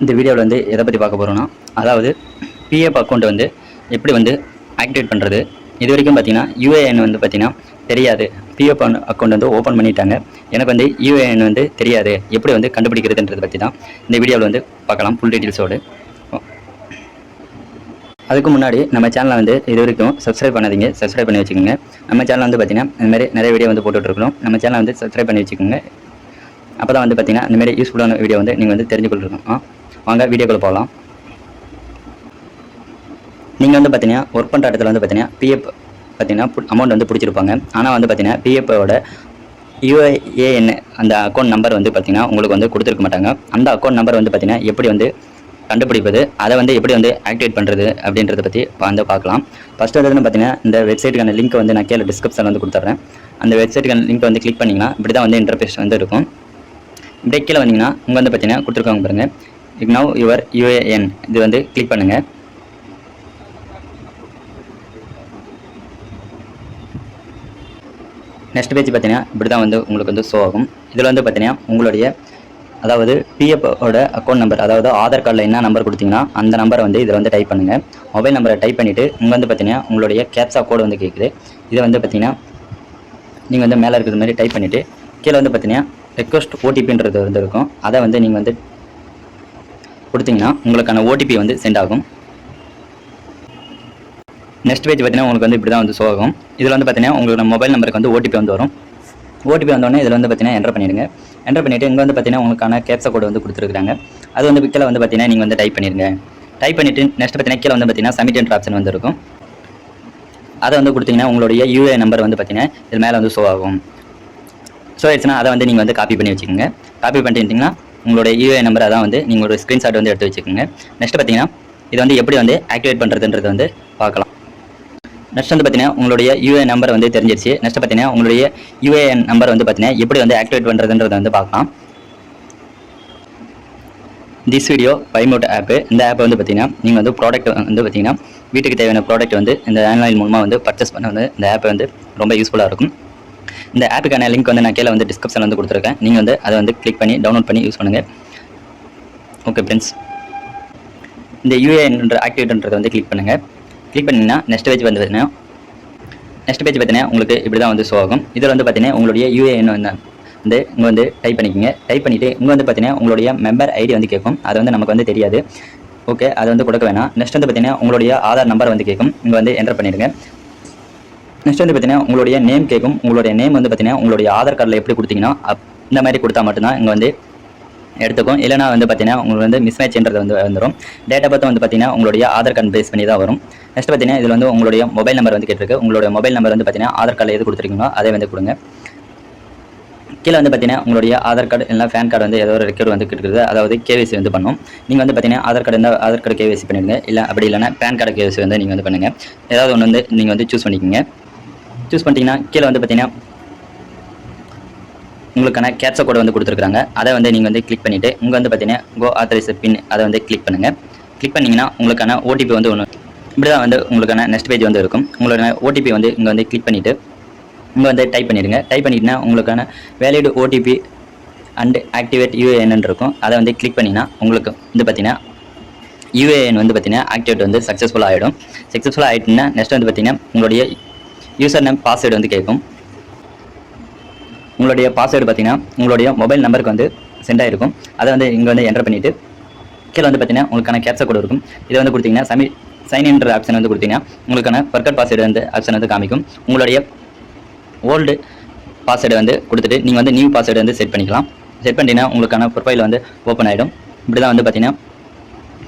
இந்த வீடியோவில் வந்து எதை பற்றி பார்க்க போகிறோன்னா, அதாவது பிஎஃப் அக்கௌண்ட் வந்து எப்படி வந்து ஆக்டிவேட் பண்ணுறது. இது வரைக்கும் பார்த்தீங்கன்னா யூஏஎன் வந்து பார்த்தீங்கன்னா தெரியாது. பிஎஃப் அக்கௌண்ட் வந்து ஓப்பன் பண்ணிட்டாங்க, எனக்கு வந்து யூஏஎன் வந்து தெரியாது, எப்படி வந்து கண்டுபிடிக்கிறதுன்றதை பற்றி தான் இந்த வீடியோவில் வந்து பார்க்கலாம் ஃபுல் டீட்டெயில்ஸோடு. அதுக்கு முன்னாடி நம்ம சேனலை வந்து இது வரைக்கும் சப்ஸ்கிரைப் பண்ணாதீங்க, சப்ஸ்கிரைப் பண்ணி வச்சுக்கோங்க. நம்ம சேனல் வந்து பார்த்தீங்கன்னா இந்தமாதிரி நிறைய வீடியோ வந்து போட்டுட்ருக்கோம். நம்ம சேனலை வந்து சப்ஸ்கிரைப் பண்ணி வச்சுக்கோங்க. அப்போ தான் வந்து பார்த்தீங்கன்னா இந்தமாதிரி யூஸ்ஃபுல்லான வீடியோ வந்து நீங்கள் வந்து தெரிஞ்சுக்கொள்ளும். வாங்க வீடியோக்குள்ளே போகலாம். நீங்கள் வந்து பார்த்தீங்கன்னா ஒர்க் பண்ணுற இடத்துல வந்து பார்த்தீங்கன்னா பிஎஃப் பார்த்தீங்கன்னா அமௌண்ட் வந்து பிடிச்சிருப்பாங்க. ஆனால் வந்து பார்த்தீங்கன்னா பிஎஃப்போட யூஏஎன் அந்த அக்கௌண்ட் நம்பர் வந்து பார்த்தீங்கன்னா உங்களுக்கு வந்து கொடுத்துருக்க மாட்டாங்க. அந்த அக்கௌண்ட் நம்பர் வந்து பார்த்தீங்கன்னா எப்படி வந்து கண்டுபிடிப்பது, அதை வந்து எப்படி வந்து ஆக்டிவேட் பண்ணுறது அப்படின்றத பற்றி வந்து பார்க்கலாம். ஃபஸ்ட்டு வந்து பார்த்தீங்கன்னா இந்த வெப்சைட்டுக்கான லிங்க் வந்து நான் கீழே டிஸ்கிரிப்ஷனில் வந்து கொடுத்துட்றேன். அந்த வெப்சைட்டுக்கான லிங்க் வந்து கிளிக் பண்ணிங்கன்னா இப்படி தான் வந்து இன்டர்ஃபேஸ் வந்து இருக்கும். இப்படியே கீழே வந்தீங்கன்னா உங்கள் வந்து பார்த்தீங்கன்னா கொடுத்துருக்காங்க பாருங்கள், நவ் யுவர் யூஏஎன், இது வந்து கிளிக் பண்ணுங்கள். நெக்ஸ்ட் பேஜ் பார்த்தீங்கன்னா இப்படி தான் வந்து உங்களுக்கு வந்து ஷோ ஆகும். இதில் வந்து பார்த்தீங்கன்னா உங்களுடைய அதாவது பிஎஃப்போட அக்கௌண்ட் நம்பர், அதாவது ஆதார் கார்டில் என்ன நம்பர் கொடுத்தீங்கன்னா அந்த நம்பரை வந்து இதில் வந்து டைப் பண்ணுங்கள். மொபைல் நம்பரை டைப் பண்ணிவிட்டு இங்கே வந்து பார்த்தீங்கன்னா உங்களுடைய கேப்சா கோடு வந்து கேட்குது. இதை வந்து பார்த்தீங்கன்னா நீங்கள் வந்து மேலே இருக்கிறது மாதிரி டைப் பண்ணிவிட்டு கீழே வந்து பார்த்தீங்கன்னா ரெக்வஸ்ட் ஓடிபின்றது வந்து இருக்கும். அதை வந்து நீங்கள் வந்து கொடுத்தீங்கன்னா உங்களுக்கான ஓடிபி வந்து சென்ட் ஆகும். நெக்ஸ்ட் பேஜ் பார்த்தீங்கன்னா உங்களுக்கு வந்து இப்படி தான் வந்து ஷோ ஆகும். இதில் வந்து பார்த்தீங்கன்னா உங்களோட மொபைல் நம்பருக்கு வந்து ஓடிபி வந்து வரும். ஓடிபி வந்தோடனே இதில் வந்து பார்த்தீங்கன்னா என்டர் பண்ணிடுங்க. என்டர் பண்ணிவிட்டு இங்கே வந்து பார்த்தீங்கன்னா உங்களுக்கான கேப்சா கோடு வந்து கொடுத்துருக்காங்க. அது வந்து கீழே வந்து பார்த்தீங்கன்னா நீங்கள் வந்து டைப் பண்ணிடுங்க. டைப் பண்ணிவிட்டு நெக்ஸ்ட் பார்த்தீங்கன்னா கீழே வந்து பார்த்தீங்கன்னா சப்மிட் என்ற ஆப்ஷன் வந்து இருக்கும். அதை வந்து கொடுத்தீங்கன்னா உங்களுடைய யூஏ நம்பர் வந்து பார்த்தீங்கன்னா இது மேலே வந்து ஷோ ஆகும். ஷோ ஆயிடுச்சுன்னா அதை வந்து நீங்கள் வந்து காப்பி பண்ணி வச்சுக்கோங்க. காப்பி பண்ணிட்டீங்கன்னா உங்களுடைய யூஏ நம்பர் அதான் வந்து நீங்கள் ஒரு ஸ்க்ரீன்ஷாட் வந்து எடுத்து வச்சுக்கோங்க. நெக்ஸ்ட் பார்த்தீங்கன்னா இதை வந்து எப்படி வந்து ஆக்டிவேட் பண்ணுறதுன்றது வந்து பார்க்கலாம். நெக்ஸ்ட் வந்து பார்த்தீங்கன்னா உங்களுடைய யூஏஎன் நம்பர் வந்து தெரிஞ்சிருச்சு. நெக்ஸ்ட் பார்த்தீங்கன்னா உங்களுடைய யூஏஎன் நம்பர் வந்து பார்த்தீங்கன்னா எப்படி வந்து ஆக்டிவேட் பண்ணுறதுன்றதை வந்து பார்க்கலாம். திஸ் வீடியோ பைமோட் ஆப்பு, இந்த ஆப் வந்து பார்த்தீங்கன்னா நீங்கள் வந்து ப்ராடக்ட் வந்து பார்த்தீங்கன்னா வீட்டுக்கு தேவையான ப்ராடக்ட் வந்து இந்த ஆன்லைன் மூலமாக வந்து பர்ச்சேஸ் பண்ண வந்து இந்த ஆப் வந்து ரொம்ப யூஸ்ஃபுல்லாக இருக்கும். இந்த ஆப்புக்கான லிங்க் வந்து நான் கீழே வந்து டிஸ்கிரிப்ஷனில் வந்து கொடுத்துருக்கேன். நீங்கள் வந்து அதை வந்து கிளிக் பண்ணி டவுன்லோட் பண்ணி யூஸ் பண்ணுங்கள். ஓகே ஃப்ரெண்ட்ஸ், இந்த யூஏஎன்ற ஆக்டிவேட்ன்றதை வந்து கிளிக் பண்ணுங்கள். கிளிக் பண்ணிங்கன்னா நெக்ஸ்ட் பேஜ் வந்து பார்த்தீங்கன்னா உங்களுக்கு இப்படி தான் வந்து ஷோ ஆகும். இதில் வந்து பார்த்தீங்கன்னா உங்களுடைய யூஏஎன் வந்து இங்கே வந்து டைப் பண்ணிக்கோங்க. டைப் பண்ணிவிட்டு இங்கே வந்து பார்த்தீங்கன்னா உங்களுடைய மெம்பர் ஐடி வந்து கேட்கும். அது வந்து நமக்கு வந்து தெரியாது. ஓகே, அதை வந்து கொடுக்க வேணாம். நெக்ஸ்ட் வந்து பார்த்தீங்கன்னா உங்களுடைய ஆதார் நம்பர் வந்து கேட்கும். இங்கே வந்து என்டர் பண்ணிடுங்க. நெக்ஸ்ட் வந்து பார்த்தீங்கன்னா உங்களுடைய நேம் கேட்கும். உங்களுடைய நேம் வந்து பார்த்தீங்கன்னா உங்களுடைய ஆதார் கார்டில் எப்படி கொடுத்தீங்கன்னா இந்த மாதிரி கொடுத்தா மட்டும்தான் இங்கே வந்து எடுத்துக்கும். இல்லைனா வந்து பார்த்தீங்கன்னா உங்களுக்கு வந்து மிஸ்மேட்ச்ன்றது வந்து வந்துடும். டேட்டா பார்த்து வந்து பார்த்தீங்கன்னா உங்களுடைய ஆதார் கார்டு பேஸ் பண்ணி தான் வரும். நெக்ஸ்ட் பார்த்தீங்கன்னா இதில் வந்து உங்களுடைய மொபைல் நம்பர் வந்து கேட்டிருக்கு. உங்களுடைய மொபைல் நம்பர் வந்து பார்த்தீங்கன்னா ஆதார் கார்டில் எது கொடுத்துருக்கீங்களோ அதை வந்து கொடுங்க. கீழே வந்து பார்த்தீங்கன்னா உங்களுடைய ஆதார் கார்டு இல்லை பேன் கார்டு வந்து ஏதோ ஒரு ரெக்கார்டு வந்து கேட்குறது, அதாவது கேவிசி வந்து பண்ணும். நீங்கள் வந்து பார்த்தீங்கன்னா ஆதார் கார்டு இருந்தால் ஆதார் கார்டு கேவிசி பண்ணிடுங்க. இல்லை அப்படி இல்லைனா பேன் கார்டு கேவிசி வந்து நீங்கள் வந்து பண்ணுங்கள். ஏதாவது ஒன்று வந்து நீங்கள் வந்து சூஸ் பண்ணிக்கோங்க. சூஸ் பண்ணிட்டீங்கன்னா கீழே வந்து பார்த்தீங்கன்னா உங்களுக்கான கேப்சா கோடு வந்து கொடுத்துருக்காங்க. அதை வந்து நீங்கள் வந்து கிளிக் பண்ணிவிட்டு இங்கே வந்து பார்த்தீங்கன்னா கோ ஆத்தரைஸ் பின் அதை வந்து கிளிக் பண்ணுங்கள். கிளிக் பண்ணிங்கன்னா உங்களுக்கான ஓடிபி வந்து ஒன்று இப்படி தான் வந்து உங்களுக்கான நெக்ஸ்ட் பேஜ் வந்து இருக்கும். உங்களோட ஓடிபி வந்து இங்கே வந்து கிளிக் பண்ணிவிட்டு இங்கே வந்து டைப் பண்ணிடுங்க. டைப் பண்ணிட்டுனா உங்களுக்கான valid OTP and activate UAN இருக்கும். அதை வந்து கிளிக் பண்ணிங்கன்னா உங்களுக்கு வந்து பார்த்தீங்கன்னா யூஏஎன் வந்து பார்த்தீங்கன்னா ஆக்டிவேட் வந்து சக்ஸஸ்ஃபுல்லாக ஆகிடும். சக்ஸஸ்ஃபுல்லாக ஆகிட்டுன்னா நெக்ஸ்ட் வந்து பார்த்தீங்கன்னா உங்களுடைய யூசர் நேம் பாஸ்வேர்டு வந்து கேட்கும். உங்களுடைய பாஸ்வேர்டு பார்த்தீங்கன்னா உங்களுடைய மொபைல் நம்பருக்கு வந்து சென்ட் ஆகிருக்கும். அதை வந்து இங்கே வந்து என்டர் பண்ணிவிட்டு கீழே வந்து பார்த்தீங்கன்னா உங்களுக்கான கேப்சா கோடு இருக்கும். இதை வந்து கொடுத்தீங்கன்னா சைன் இன்ற ஆப்ஷன் வந்து கொடுத்தீங்கன்னா உங்களுக்கான ஃபர்கட் பாஸ்வேர்டு வந்து ஆப்ஷன் வந்து காமிக்கும். உங்களுடைய ஓல்டு பாஸ்வேர்டு வந்து கொடுத்துட்டு நீங்கள் வந்து நியூ பாஸ்வேர்டு வந்து செட் பண்ணிக்கலாம். செட் பண்ணிட்டீங்கன்னா உங்களுக்கான ப்ரொஃபைல் வந்து ஓப்பன் ஆகிடும். இப்படி தான் வந்து பார்த்தீங்கன்னா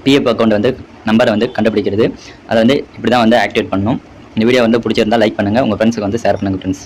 பிஎஃப் அக்கௌண்ட் வந்து நம்பரை வந்து கண்டுபிடிக்கிறது. அதை வந்து இப்படி தான் வந்து ஆக்டிவேட் பண்ணணும். இந்த வீடியோ வந்து பிடிச்சிருந்தால் லைக் பண்ணுங்கள், உங்கள் ஃப்ரெண்ட்ஸுக்கு வந்து ஷேர் பண்ணுங்கள் ஃப்ரெண்ட்ஸ்.